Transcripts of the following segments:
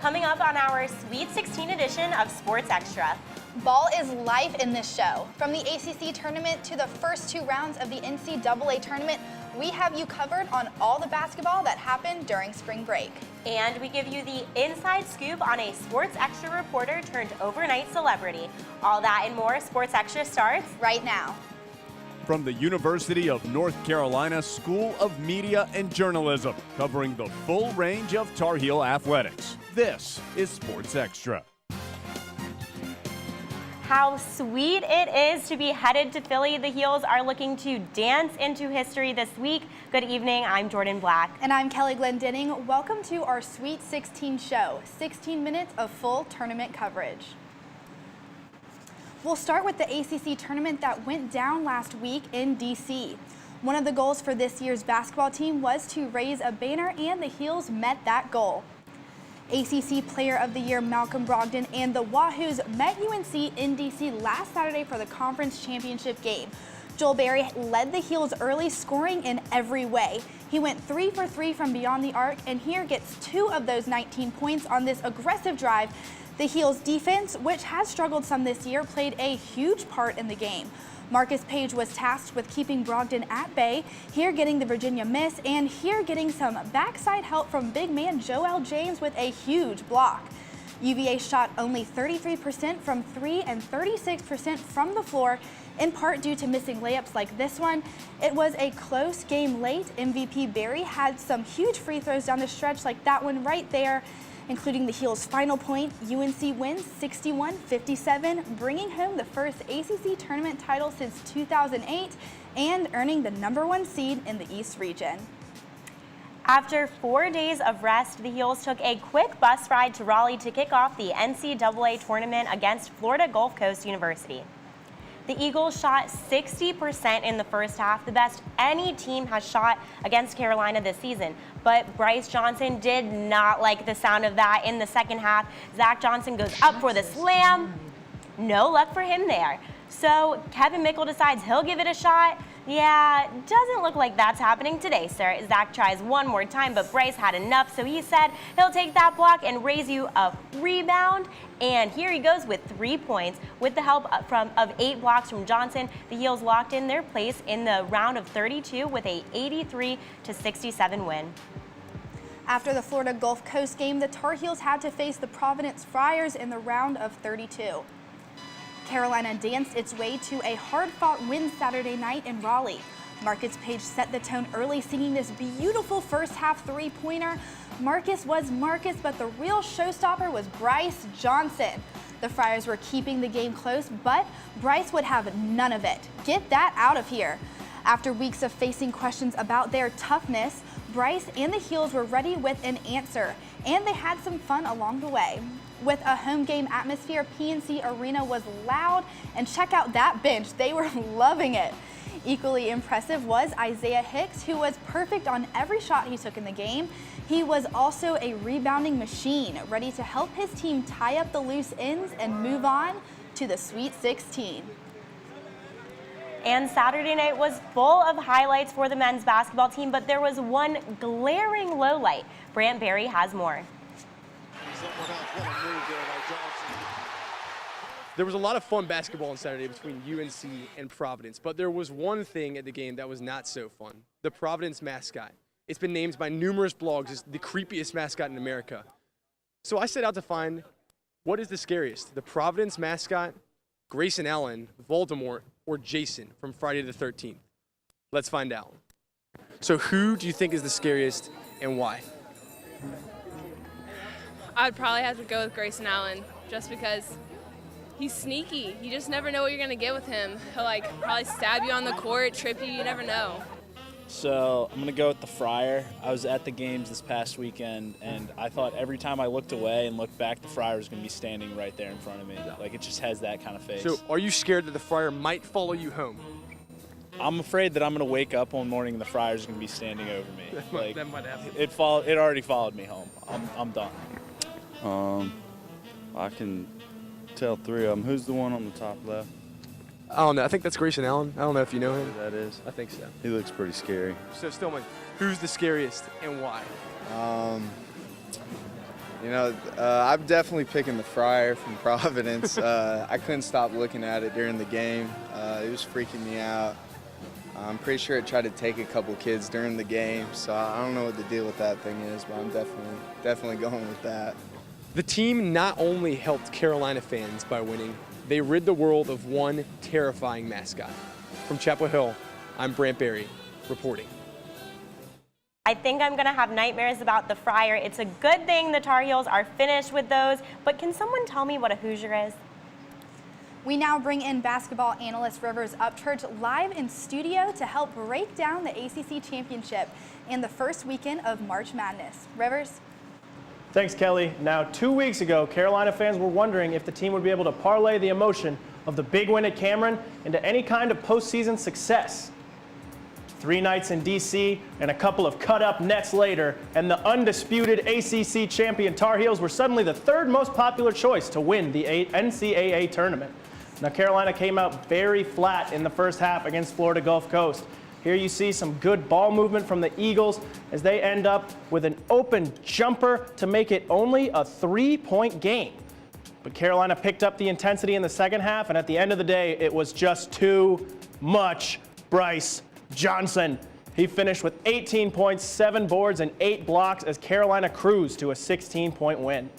Coming up on our Sweet 16 edition of Sports Extra. Ball is life in this show. From the ACC tournament to the first 2 rounds of the NCAA tournament, we have you covered on all the basketball that happened during spring break. And we give you the inside scoop on a Sports Extra reporter turned overnight celebrity. All that and more, Sports Extra starts right now. From the University of North Carolina School of Media and Journalism, covering the full range of Tar Heel athletics. This is Sports Extra. How sweet it is to be headed to Philly. The Heels are looking to dance into history this week. Good evening, I'm Jordan Black. And I'm Kelly Glendenning. Welcome to our Sweet 16 show, 16 minutes of full tournament coverage. We'll start with the ACC tournament that went down last week in D.C. One of the goals for this year's basketball team was to raise a banner, and the Heels met that goal. ACC Player of the Year Malcolm Brogdon and the Wahoos met UNC in D.C. last Saturday for the conference championship game. Joel Berry led the Heels early, scoring in every way. He went 3 for 3 from beyond the arc, and here gets 2 of those 19 points on this aggressive drive. The Heels defense, which has struggled some this year, played a huge part in the game. Marcus Page was tasked with keeping Brogdon at bay, here getting the Virginia miss, and here getting some backside help from big man Joel James with a huge block. UVA shot only 33% from 3 and 36% from the floor, in part due to missing layups like this one. It was a close game late. MVP Berry had some huge free throws down the stretch like that one right there, including the Heels' final point. UNC wins 61-57, bringing home the first ACC tournament title since 2008 and earning the #1 seed in the East region. After 4 days of rest, the Heels took a quick bus ride to Raleigh to kick off the NCAA tournament against Florida Gulf Coast University. The Eagles shot 60% in the first half, the best any team has shot against Carolina this season. But Bryce Johnson did not like the sound of that in the second half. Zach Johnson goes up for the slam. No luck for him there. So Kevin Mickle decides he'll give it a shot. Yeah, doesn't look like that's happening today, sir. Zach tries one more time, but Bryce had enough, so he said he'll take that block and raise you a rebound. And here he goes with 3 points. With the help of 8 blocks from Johnson, the Heels locked in their place in the round of 32 with a 83-67 win. After the Florida Gulf Coast game, the Tar Heels had to face the Providence Friars in the round of 32. Carolina danced its way to a hard-fought win Saturday night in Raleigh. Marcus Page set the tone early, singing this beautiful first-half three-pointer. Marcus was Marcus, but the real showstopper was Bryce Johnson. The Friars were keeping the game close, but Bryce would have none of it. Get that out of here. After weeks of facing questions about their toughness, Bryce and the Heels were ready with an answer, and they had some fun along the way. With a home game atmosphere, PNC Arena was loud, and check out that bench. They were loving it. Equally impressive was Isaiah Hicks, who was perfect on every shot he took in the game. He was also a rebounding machine, ready to help his team tie up the loose ends and move on to the Sweet 16. And Saturday night was full of highlights for the men's basketball team, but there was one glaring lowlight. Brant Berry has more. There was a lot of fun basketball on Saturday between UNC and Providence, but there was one thing at the game that was not so fun. The Providence mascot. It's been named by numerous blogs as the creepiest mascot in America. So I set out to find what is the scariest, the Providence mascot, Grayson Allen, Voldemort, or Jason from Friday the 13th. Let's find out. So who do you think is the scariest and why? I'd probably have to go with Grayson Allen just because he's sneaky. You just never know what you're going to get with him. He'll probably stab you on the court, trip you, you never know. So I'm going to go with the Friar. I was at the games this past weekend, and I thought every time I looked away and looked back, the Friar was going to be standing right there in front of me. Like, it just has that kind of face. So are you scared that the Friar might follow you home? I'm afraid that I'm going to wake up one morning and the Friar's going to be standing over me. That might happen. It already followed me home. I'm done. I can tell 3 of them. Who's the one on the top left? I don't know. I think that's Grayson Allen. I don't know if you know him. That is. I think so. He looks pretty scary. So Stillman, who's the scariest and why? I'm definitely picking the Friar from Providence. I couldn't stop looking at it during the game. It was freaking me out. I'm pretty sure it tried to take a couple kids during the game, so I don't know what the deal with that thing is, but I'm definitely going with that. The team not only helped Carolina fans by winning, they rid the world of one terrifying mascot. From Chapel Hill, I'm Brant Berry, reporting. I think I'm going to have nightmares about the Friar. It's a good thing the Tar Heels are finished with those, but can someone tell me what a Hoosier is? We now bring in basketball analyst Rivers Upchurch live in studio to help break down the ACC Championship and the first weekend of March Madness. Rivers? Thanks, Kelly. Now, 2 weeks ago, Carolina fans were wondering if the team would be able to parlay the emotion of the big win at Cameron into any kind of postseason success. 3 nights in D.C. and a couple of cut-up nets later, and the undisputed ACC champion Tar Heels were suddenly the 3rd most popular choice to win the NCAA tournament. Now, Carolina came out very flat in the first half against Florida Gulf Coast. Here you see some good ball movement from the Eagles as they end up with an open jumper to make it only a 3-point game. But Carolina picked up the intensity in the second half, and at the end of the day, it was just too much Bryce Johnson. He finished with 18 points, 7 boards, and 8 blocks as Carolina cruised to a 16-point win.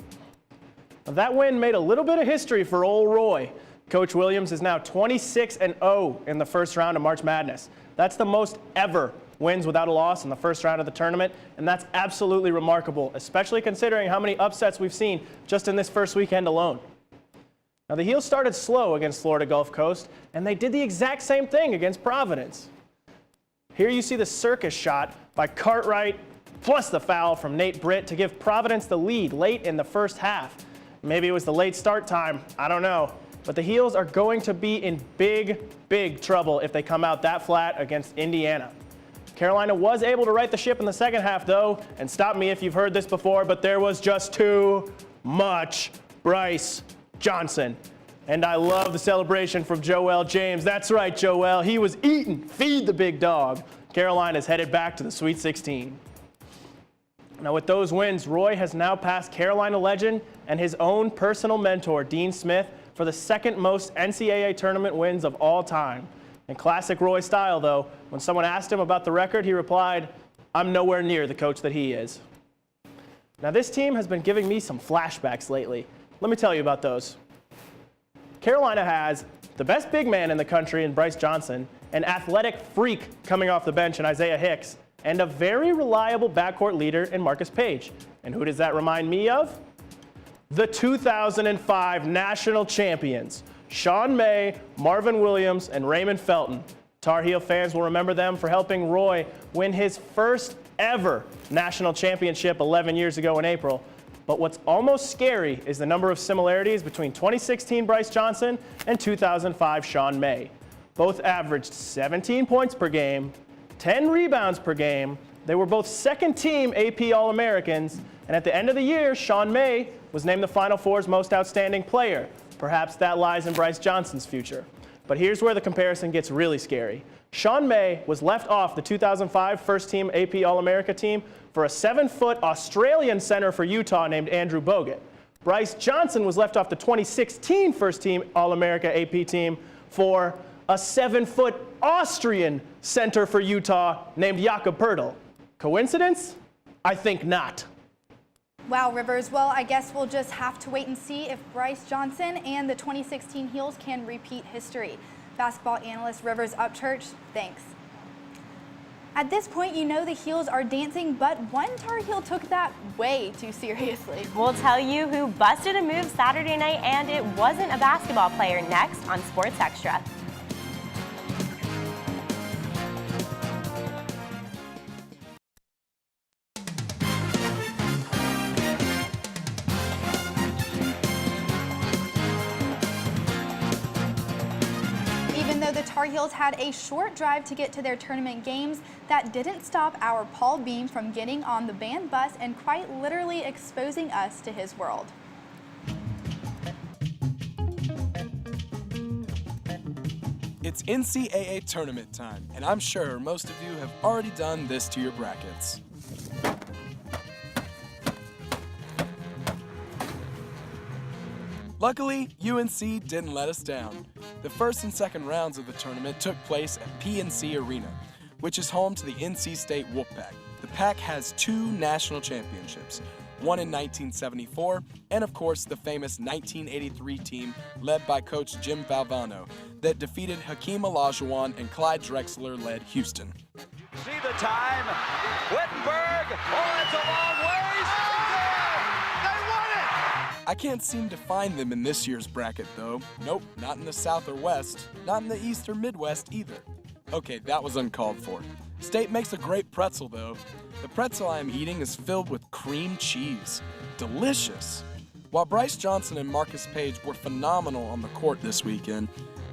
Now, that win made a little bit of history for old Roy. Coach Williams is now 26-0 in the first round of March Madness. That's the most ever wins without a loss in the first round of the tournament, and that's absolutely remarkable, especially considering how many upsets we've seen just in this first weekend alone. Now, the Heels started slow against Florida Gulf Coast, and they did the exact same thing against Providence. Here you see the circus shot by Cartwright, plus the foul from Nate Britt to give Providence the lead late in the first half. Maybe it was the late start time, I don't know. But the Heels are going to be in big, big trouble if they come out that flat against Indiana. Carolina was able to right the ship in the second half, though, and stop me if you've heard this before, but there was just too much Bryce Johnson. And I love the celebration from Joel James. That's right, Joel. He was eating. Feed the big dog. Carolina's headed back to the Sweet 16. Now, with those wins, Roy has now passed Carolina legend and his own personal mentor, Dean Smith, for the 2nd most NCAA tournament wins of all time. In classic Roy style, though, when someone asked him about the record, he replied, "I'm nowhere near the coach that he is." Now, this team has been giving me some flashbacks lately. Let me tell you about those. Carolina has the best big man in the country in Bryce Johnson, an athletic freak coming off the bench in Isaiah Hicks, and a very reliable backcourt leader in Marcus Page. And who does that remind me of? The 2005 national champions, Sean May, Marvin Williams, and Raymond Felton. Tar Heel fans will remember them for helping Roy win his first ever national championship 11 years ago in April. But what's almost scary is the number of similarities between 2016 Bryce Johnson and 2005 Sean May. Both averaged 17 points per game, 10 rebounds per game. They were both second-team AP All-Americans, and at the end of the year, Sean May was named the Final Four's most outstanding player. Perhaps that lies in Bryce Johnson's future. But here's where the comparison gets really scary. Sean May was left off the 2005 first-team AP All-America team for a 7-foot Australian center for Utah named Andrew Bogut. Bryce Johnson was left off the 2016 first-team All-America AP team for a 7-foot Austrian center for Utah named Jakob Poeltl. Coincidence? I think not. Wow, Rivers. Well, I guess we'll just have to wait and see if Bryce Johnson and the 2016 Heels can repeat history. Basketball analyst Rivers Upchurch, thanks. At this point, you know the Heels are dancing, but one Tar Heel took that way too seriously. We'll tell you who busted a move Saturday night, and it wasn't a basketball player, next on Sports Extra. The Tar Heels had a short drive to get to their tournament games. That didn't stop our Paul Beam from getting on the band bus and quite literally exposing us to his world. It's NCAA tournament time, and I'm sure most of you have already done this to your brackets. Luckily, UNC didn't let us down. The first and second rounds of the tournament took place at PNC Arena, which is home to the NC State Wolfpack. The Pack has 2 national championships, one in 1974, and of course the famous 1983 team led by coach Jim Valvano that defeated Hakeem Olajuwon and Clyde Drexler-led Houston. See the time, Wittenberg, oh, it's a long ways, they won it! I can't seem to find them in this year's bracket though. Nope, not in the South or West, not in the East or Midwest either. Okay, that was uncalled for. State makes a great pretzel though. The pretzel I am eating is filled with cream cheese. Delicious. While Bryce Johnson and Marcus Page were phenomenal on the court this weekend,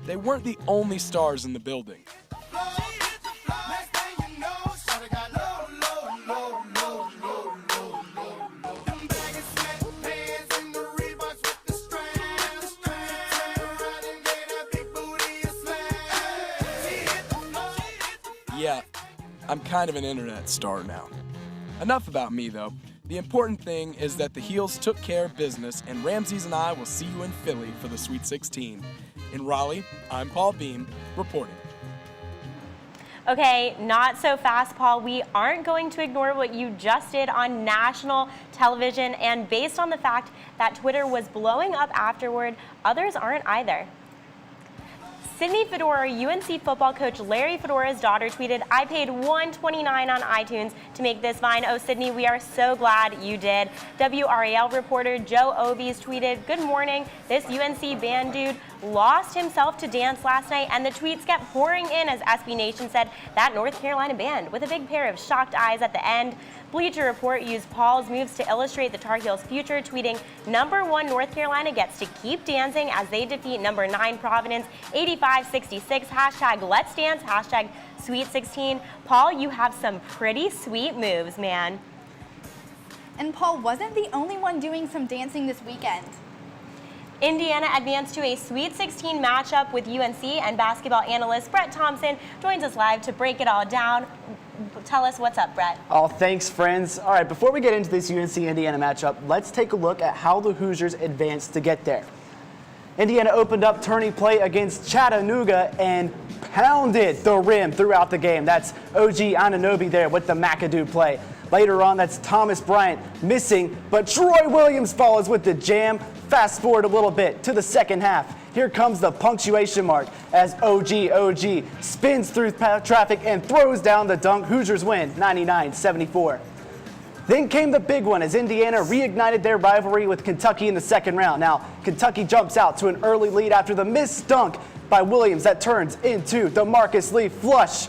they weren't the only stars in the building. Yeah, I'm kind of an internet star now. Enough about me though. The important thing is that the Heels took care of business, and Ramses and I will see you in Philly for the Sweet 16. In Raleigh, I'm Paul Beam, reporting. Okay, not so fast, Paul. We aren't going to ignore what you just did on national television, and based on the fact that Twitter was blowing up afterward, others aren't either. Sydney Fedora, UNC football coach Larry Fedora's daughter, tweeted, "I paid $129 on iTunes to make this Vine. Oh, Sydney, we are so glad you did." WRAL reporter Joe Ovies tweeted, "Good morning. This UNC band dude lost himself to dance last night," and the tweets kept pouring in as SB Nation said, "That North Carolina band," with a big pair of shocked eyes at the end. Bleacher Report used Paul's moves to illustrate the Tar Heels' future, tweeting, "#1 North Carolina gets to keep dancing as they defeat #9 Providence 85-66. #Let's dance. Sweet 16. Paul, you have some pretty sweet moves, man. And Paul wasn't the only one doing some dancing this weekend. Indiana advanced to a Sweet 16 matchup with UNC, and basketball analyst Brett Thompson joins us live to break it all down. Tell us what's up, Brett. Oh, thanks, friends. All right, before we get into this UNC-Indiana matchup, let's take a look at how the Hoosiers advanced to get there. Indiana opened up tourney play against Chattanooga and pounded the rim throughout the game. That's OG Anunoby there with the McAdoo play. Later on, that's Thomas Bryant missing, but Troy Williams follows with the jam. Fast forward a little bit to the second half. Here comes the punctuation mark as OG spins through traffic and throws down the dunk. Hoosiers win 99-74. Then came the big one as Indiana reignited their rivalry with Kentucky in the second round. Now, Kentucky jumps out to an early lead after the missed dunk by Williams that turns into the Marcus Lee flush.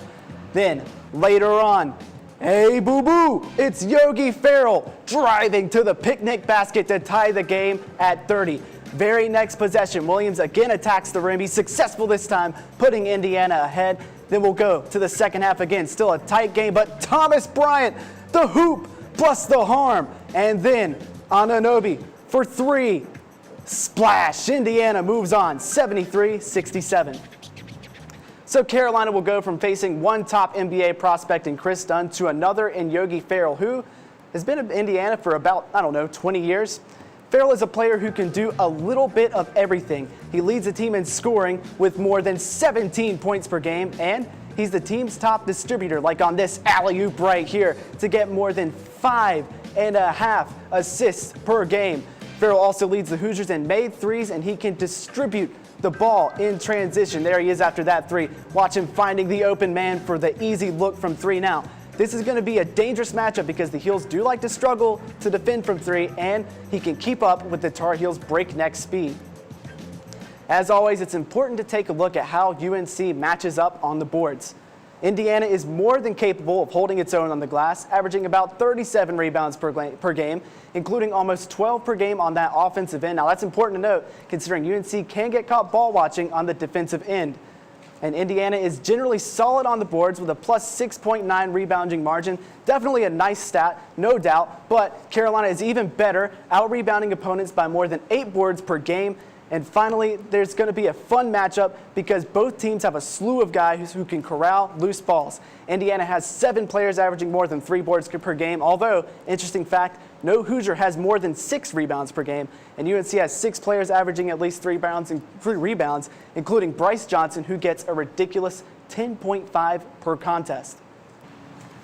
Then, later on, hey, boo-boo, it's Yogi Ferrell driving to the picnic basket to tie the game at 30. Very next possession, Williams again attacks the rim. He's successful this time, putting Indiana ahead. Then we'll go to the second half again. Still a tight game, but Thomas Bryant, the hoop plus the harm. And then Anunoby for 3. Splash. Indiana moves on 73-67. So Carolina will go from facing one top NBA prospect in Chris Dunn to another in Yogi Ferrell, who has been in Indiana for about, 20 years. Ferrell is a player who can do a little bit of everything. He leads the team in scoring with more than 17 points per game, and he's the team's top distributor, like on this alley-oop right here, to get more than 5.5 assists per game. Ferrell also leads the Hoosiers in made threes, and he can distribute the ball in transition. There he is after that 3. Watch him finding the open man for the easy look from 3 now. This is going to be a dangerous matchup because the Heels do like to struggle to defend from 3, and he can keep up with the Tar Heels' breakneck speed. As always, it's important to take a look at how UNC matches up on the boards. Indiana is more than capable of holding its own on the glass, averaging about 37 rebounds per game, including almost 12 per game on that offensive end. Now, that's important to note, considering UNC can get caught ball watching on the defensive end. And Indiana is generally solid on the boards with a plus 6.9 rebounding margin. Definitely a nice stat, no doubt, but Carolina is even better, out-rebounding opponents by more than 8 boards per game. And finally, there's going to be a fun matchup because both teams have a slew of guys who can corral loose balls. Indiana has 7 players averaging more than 3 boards per game, although, interesting fact, no Hoosier has more than 6 rebounds per game, and UNC has 6 players averaging at least 3 rebounds, including Bryce Johnson, who gets a ridiculous 10.5 per contest.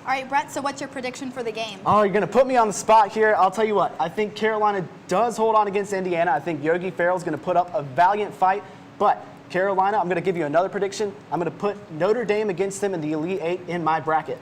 All right, Brett, so what's your prediction for the game? Oh, you're going to put me on the spot here. I'll tell you what, I think Carolina does hold on against Indiana. I think Yogi Ferrell's going to put up a valiant fight, but Carolina, I'm going to give you another prediction. I'm going to put Notre Dame against them in the Elite Eight in my bracket.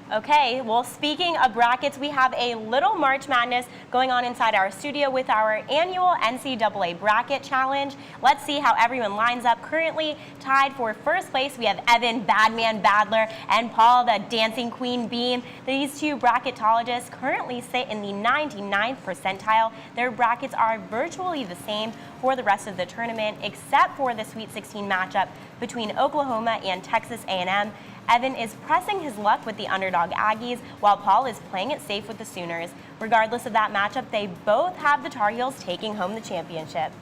Okay, well, speaking of brackets, we have a little March Madness going on inside our studio with our annual NCAA bracket challenge. Let's see how everyone lines up. Currently tied for first place, we have Evan Badman Badler and Paul the Dancing Queen Beam. These two bracketologists currently sit in the 99th percentile. Their brackets are virtually the same for the rest of the tournament, except for the Sweet 16 matchup between Oklahoma and Texas A&M. Evan is pressing his luck with the underdog Aggies, while Paul is playing it safe with the Sooners. Regardless of that matchup, they both have the Tar Heels taking home the championship.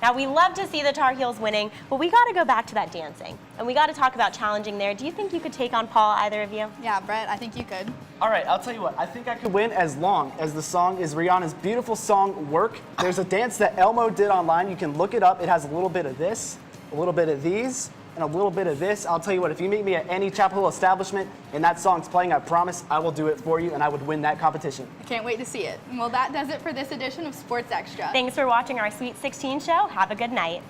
Now, we love to see the Tar Heels winning, but we got to go back to that dancing, and we got to talk about challenging there. Do you think you could take on Paul, either of you? Yeah, Brett, I think you could. All right, I'll tell you what. I think I could win as long as the song is Rihanna's beautiful song, Work. There's a dance that Elmo did online. You can look it up. It has a little bit of this, a little bit of these, and a little bit of this. I'll tell you what, if you meet me at any Chapel Hill establishment and that song's playing, I promise I will do it for you and I would win that competition. I can't wait to see it. Well, that does it for this edition of Sports Extra. Thanks for watching our Sweet 16 show. Have a good night.